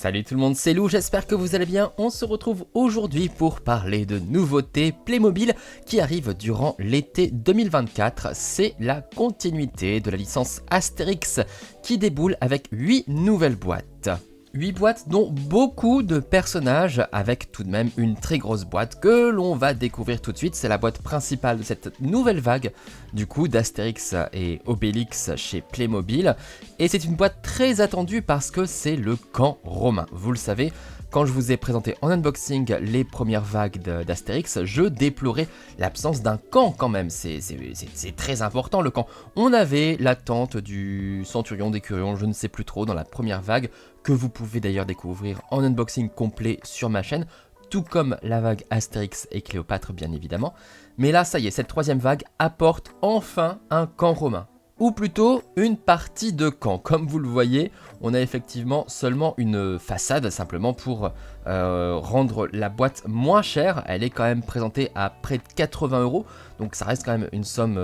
Salut tout le monde, c'est Lou, j'espère que vous allez bien. On se retrouve aujourd'hui pour parler de nouveautés Playmobil qui arrivent durant l'été 2024. C'est la continuité de la licence Astérix qui déboule avec 8 nouvelles boîtes. 8 boîtes dont beaucoup de personnages avec tout de même une très grosse boîte que l'on va découvrir tout de suite. C'est la boîte principale de cette nouvelle vague du coup d'Astérix et Obélix chez Playmobil. Et c'est une boîte très attendue parce que c'est le camp romain. Vous le savez, quand je vous ai présenté en unboxing les premières vagues d'Astérix, je déplorais l'absence d'un camp quand même. C'est très important le camp. On avait l'attente du Centurion d'Écurion, je ne sais plus trop, dans la première vague, que vous pouvez d'ailleurs découvrir en unboxing complet sur ma chaîne, tout comme la vague Astérix et Cléopâtre bien évidemment. Mais là, ça y est, cette troisième vague apporte enfin un camp romain. Ou plutôt une partie de camp. Comme vous le voyez, on a effectivement seulement une façade, simplement pour rendre la boîte moins chère. Elle est quand même présentée à près de 80 €, donc ça reste quand même une somme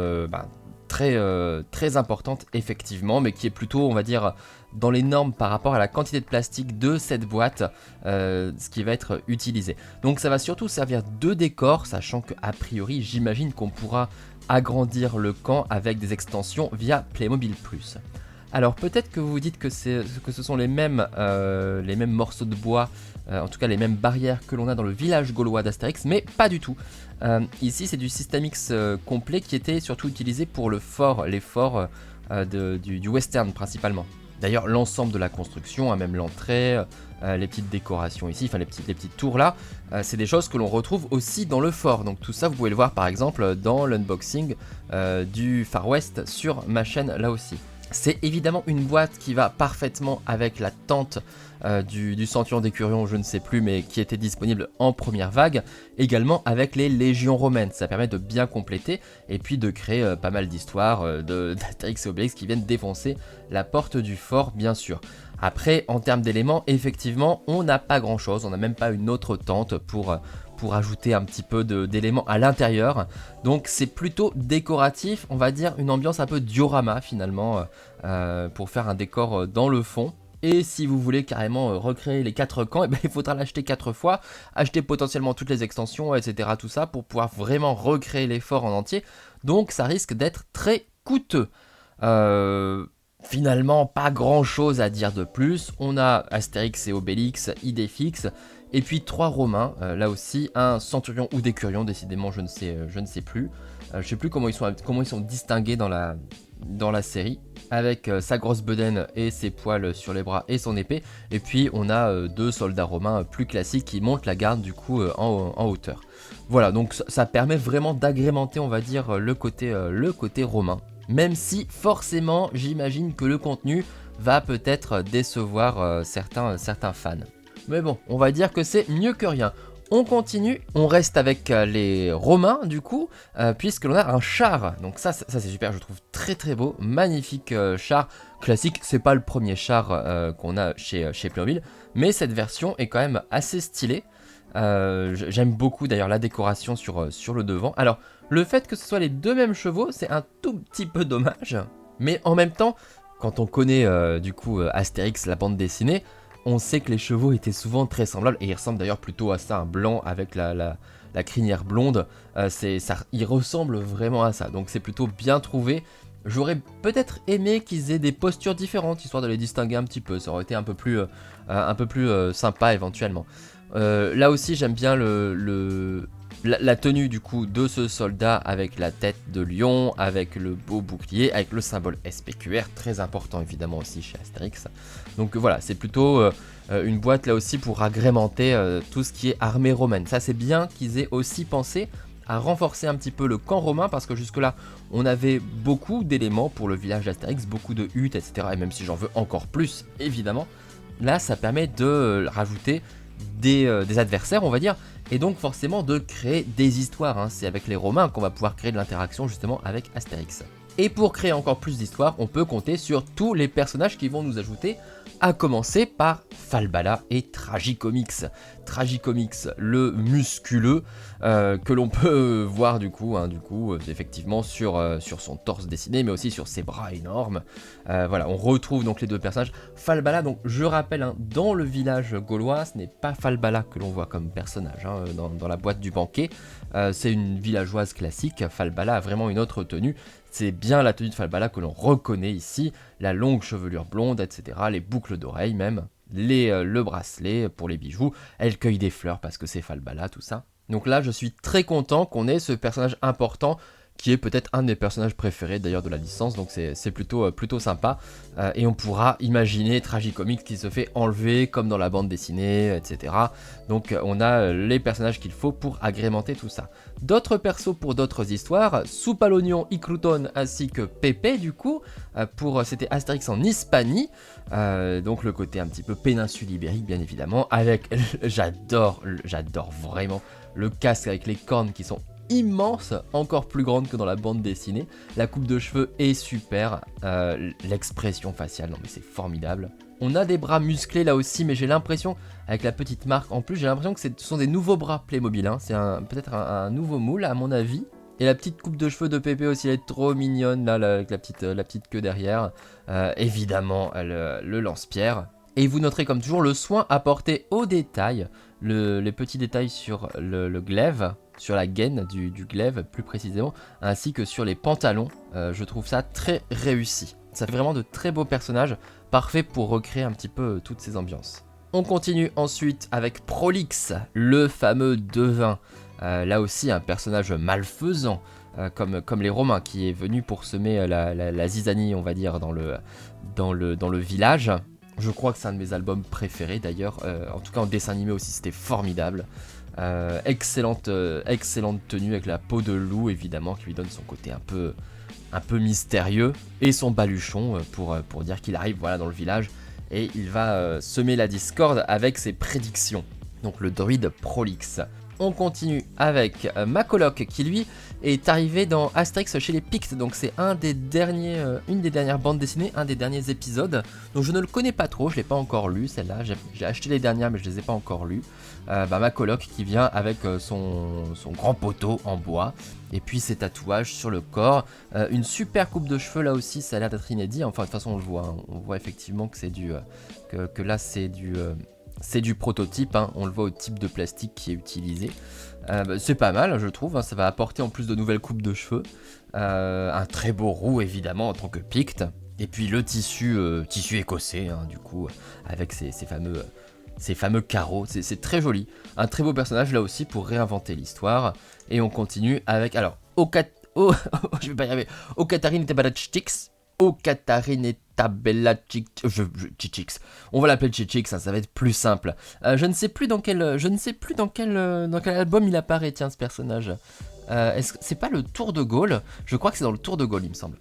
très importante effectivement, mais qui est plutôt, on va dire, dans les normes par rapport à la quantité de plastique de cette boîte, ce qui va être utilisé. Donc ça va surtout servir de décor, sachant qu'a priori, j'imagine qu'on pourra agrandir le camp avec des extensions via Playmobil+. Alors peut-être que vous vous dites que ce sont les mêmes morceaux de bois, en tout cas les mêmes barrières que l'on a dans le village gaulois d'Astérix, mais pas du tout. Ici c'est du System X complet qui était surtout utilisé pour les forts du western principalement. D'ailleurs l'ensemble de la construction, même l'entrée, les petites décorations ici, enfin les petites tours là, c'est des choses que l'on retrouve aussi dans le fort. Donc tout ça vous pouvez le voir par exemple dans l'unboxing du Far West sur ma chaîne là aussi. C'est évidemment une boîte qui va parfaitement avec la tente du Centurion d'Écurion, je ne sais plus, mais qui était disponible en première vague, également avec les légions romaines. Ça permet de bien compléter et puis de créer pas mal d'histoires d'Astérix et Obélix qui viennent défoncer la porte du fort, bien sûr. Après, en termes d'éléments, effectivement, on n'a pas grand chose, on n'a même pas une autre tente pour ajouter un petit peu d'éléments à l'intérieur. Donc c'est plutôt décoratif, on va dire une ambiance un peu diorama finalement, pour faire un décor dans le fond. Et si vous voulez carrément recréer les 4 camps, il faudra l'acheter 4 fois, acheter potentiellement toutes les extensions, etc. tout ça, pour pouvoir vraiment recréer les forts en entier. Donc ça risque d'être très coûteux. Finalement, pas grand chose à dire de plus. On a Astérix et Obélix, idée fixe. Et puis 3 Romains, là aussi, un Centurion ou d'Écurion, décidément je ne sais plus. Je sais plus comment ils sont distingués dans la série. Avec sa grosse bedaine et ses poils sur les bras et son épée. Et puis on a 2 soldats romains plus classiques qui montent la garde du coup en hauteur. Voilà, donc ça permet vraiment d'agrémenter, on va dire, le côté romain. Même si forcément j'imagine que le contenu va peut-être décevoir certains fans. Mais bon, on va dire que c'est mieux que rien. On continue, on reste avec les Romains du coup, puisque l'on a un char. Donc ça c'est super, je trouve très très beau, magnifique char classique. C'est pas le premier char qu'on a chez Playmobil, mais cette version est quand même assez stylée. J'aime beaucoup d'ailleurs la décoration sur le devant. Alors le fait que ce soit les deux mêmes chevaux, c'est un tout petit peu dommage, mais en même temps, quand on connaît du coup Astérix, la bande dessinée, on sait que les chevaux étaient souvent très semblables, et ils ressemblent d'ailleurs plutôt à ça, un blanc avec la crinière blonde, il ressemble vraiment à ça, donc c'est plutôt bien trouvé. J'aurais peut-être aimé qu'ils aient des postures différentes, histoire de les distinguer un petit peu, ça aurait été un peu plus sympa éventuellement. Là aussi j'aime bien la tenue du coup de ce soldat avec la tête de lion, avec le beau bouclier, avec le symbole SPQR, très important évidemment aussi chez Astérix. Donc voilà, c'est plutôt une boîte là aussi pour agrémenter tout ce qui est armée romaine. Ça c'est bien qu'ils aient aussi pensé à renforcer un petit peu le camp romain, parce que jusque là on avait beaucoup d'éléments pour le village d'Astérix, beaucoup de huttes, etc. Et même si j'en veux encore plus évidemment, là ça permet de rajouter des adversaires on va dire, et donc forcément de créer des histoires, hein. C'est avec les Romains qu'on va pouvoir créer de l'interaction justement avec Astérix. Et pour créer encore plus d'histoire, on peut compter sur tous les personnages qui vont nous ajouter, à commencer par Falbala et Tragicomix. Tragicomix, le musculeux, que l'on peut voir effectivement sur son torse dessiné, mais aussi sur ses bras énormes. Voilà, on retrouve donc les deux personnages. Falbala, donc je rappelle, dans le village gaulois, ce n'est pas Falbala que l'on voit comme personnage dans la boîte du banquet. C'est une villageoise classique. Falbala a vraiment une autre tenue. C'est bien la tenue de Falbala que l'on reconnaît ici, la longue chevelure blonde, etc., les boucles d'oreilles même, le bracelet pour les bijoux, elle cueille des fleurs parce que c'est Falbala, tout ça. Donc là, je suis très content qu'on ait ce personnage important, qui est peut-être un des personnages préférés d'ailleurs de la licence, donc c'est plutôt sympa. Et on pourra imaginer Tragicomix qui se fait enlever comme dans la bande dessinée, etc. Donc on a les personnages qu'il faut pour agrémenter tout ça. D'autres persos pour d'autres histoires, Soupe à l'oignon, Icruton ainsi que Pépé du coup, c'était Astérix en Hispanie, donc le côté un petit peu péninsule ibérique bien évidemment, avec, j'adore vraiment le casque avec les cornes qui sont immense, encore plus grande que dans la bande dessinée. La coupe de cheveux est super, l'expression faciale, non mais c'est formidable. On a des bras musclés là aussi, mais j'ai l'impression, avec la petite marque en plus, j'ai l'impression que ce sont des nouveaux bras Playmobil, c'est peut-être un nouveau moule à mon avis. Et la petite coupe de cheveux de Pépé aussi, elle est trop mignonne là, avec la petite queue derrière. Évidemment, le lance-pierre. Et vous noterez comme toujours le soin apporté aux détails, les petits détails sur le glaive, sur la gaine du glaive plus précisément, ainsi que sur les pantalons. Je trouve ça très réussi. Ça fait vraiment de très beaux personnages, parfaits pour recréer un petit peu toutes ces ambiances. On continue ensuite avec Prolix, le fameux devin. Là aussi un personnage malfaisant, comme les Romains, qui est venu pour semer la zizanie, on va dire, dans le village. Je crois que c'est un de mes albums préférés d'ailleurs, en tout cas en dessin animé aussi c'était formidable. Excellente tenue avec la peau de loup évidemment qui lui donne son côté un peu mystérieux, et son baluchon pour dire qu'il arrive dans le village et il va semer la discorde avec ses prédictions. Donc le druide Prolix. On continue avec ma coloc qui lui est arrivé dans Astérix chez les Pictes, donc c'est une des dernières bandes dessinées, un des derniers épisodes. Donc je ne le connais pas trop, je l'ai pas encore lu celle-là, j'ai acheté les dernières mais je les ai pas encore lues. Ma coloc qui vient avec son grand poteau en bois, et puis ses tatouages sur le corps, une super coupe de cheveux là aussi, ça a l'air d'être inédit, enfin de toute façon on voit effectivement que c'est c'est du prototype, on le voit au type de plastique qui est utilisé. C'est pas mal je trouve, ça va apporter en plus de nouvelles coupes de cheveux, un très beau roux évidemment en tant que Picte, et puis le tissu écossais du coup avec ces fameux carreaux, c'est très joli, un très beau personnage là aussi pour réinventer l'histoire. Et on continue avec, alors, je vais pas y arriver, Okatarine Tabalachitix, Chichix. On va l'appeler Chichix, ça va être plus simple. Je ne sais plus dans quel album il apparaît, tiens, ce personnage. Est-ce que c'est pas le Tour de Gaulle? Je crois que c'est dans le Tour de Gaulle, il me semble.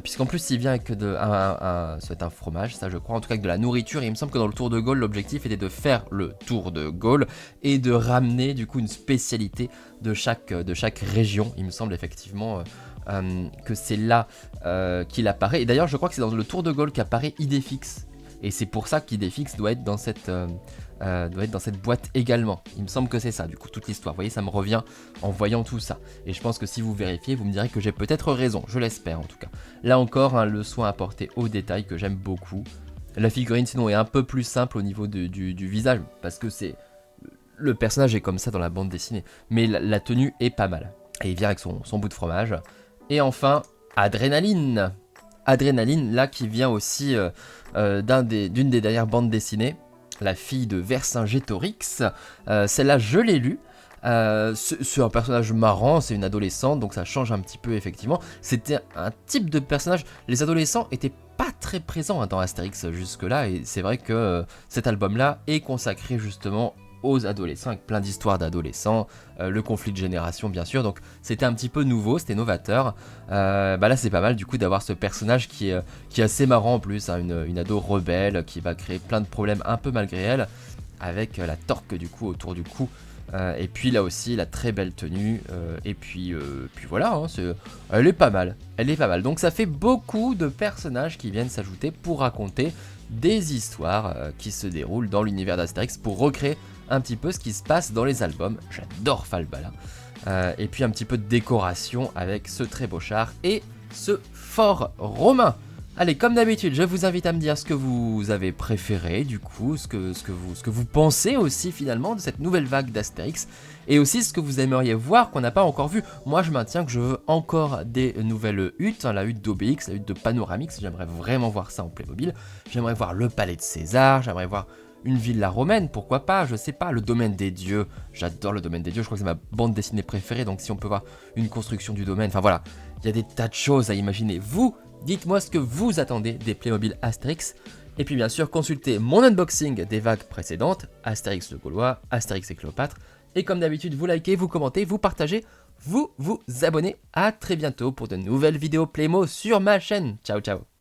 Puisqu'en plus, il vient avec ça va être un fromage, ça je crois, en tout cas avec de la nourriture. Et il me semble que dans le Tour de Gaulle, l'objectif était de faire le Tour de Gaulle et de ramener du coup une spécialité de chaque région. Il me semble effectivement que c'est là qu'il apparaît. Et d'ailleurs, je crois que c'est dans le Tour de Gaulle qu'apparaît Idéfix. Et c'est pour ça qu'Idéfix doit être dans cette boîte également. Il me semble que c'est ça, du coup, toute l'histoire. Vous voyez, ça me revient en voyant tout ça. Et je pense que si vous vérifiez, vous me direz que j'ai peut-être raison. Je l'espère, en tout cas. Là encore, le soin apporté aux détails que j'aime beaucoup. La figurine, sinon, est un peu plus simple au niveau du visage, parce que le personnage est comme ça dans la bande dessinée. Mais la tenue est pas mal. Et il vient avec son bout de fromage. Et enfin, Adrénaline. Adrénaline, là, qui vient aussi d'une des dernières bandes dessinées. La fille de Vercingétorix, celle-là je l'ai lue, c'est un personnage marrant, c'est une adolescente, donc ça change un petit peu effectivement. C'était un type de personnage, les adolescents étaient pas très présents dans Astérix jusque-là, et c'est vrai que cet album-là est consacré justement aux adolescents, avec plein d'histoires d'adolescents, le conflit de génération bien sûr, donc c'était un petit peu nouveau, c'était novateur. Là c'est pas mal du coup d'avoir ce personnage qui est assez marrant en plus, une ado rebelle qui va créer plein de problèmes un peu malgré elle, avec la torque du coup autour du cou Et puis là aussi, la très belle tenue. Et puis voilà, hein, elle est pas mal. Elle est pas mal. Donc ça fait beaucoup de personnages qui viennent s'ajouter pour raconter des histoires qui se déroulent dans l'univers d'Astérix pour recréer un petit peu ce qui se passe dans les albums. J'adore Falbala. Et puis un petit peu de décoration avec ce très beau char et ce fort romain. Allez, comme d'habitude, je vous invite à me dire ce que vous avez préféré, du coup, ce que vous pensez aussi finalement de cette nouvelle vague d'Astérix, et aussi ce que vous aimeriez voir qu'on n'a pas encore vu. Moi, je maintiens que je veux encore des nouvelles huttes, hein, la hutte d'Obélix, la hutte de Panoramix, j'aimerais vraiment voir ça en Playmobil. J'aimerais voir le palais de César, j'aimerais voir une villa romaine, pourquoi pas, je sais pas, le domaine des dieux, j'adore le domaine des dieux, je crois que c'est ma bande dessinée préférée, donc si on peut voir une construction du domaine, enfin voilà, il y a des tas de choses à imaginer. Vous, dites-moi ce que vous attendez des Playmobil Astérix. Et puis bien sûr, consultez mon unboxing des vagues précédentes, Astérix le Gaulois, Astérix et Cléopâtre. Et comme d'habitude, vous likez, vous commentez, vous partagez, vous abonnez. À très bientôt pour de nouvelles vidéos Playmo sur ma chaîne. Ciao ciao.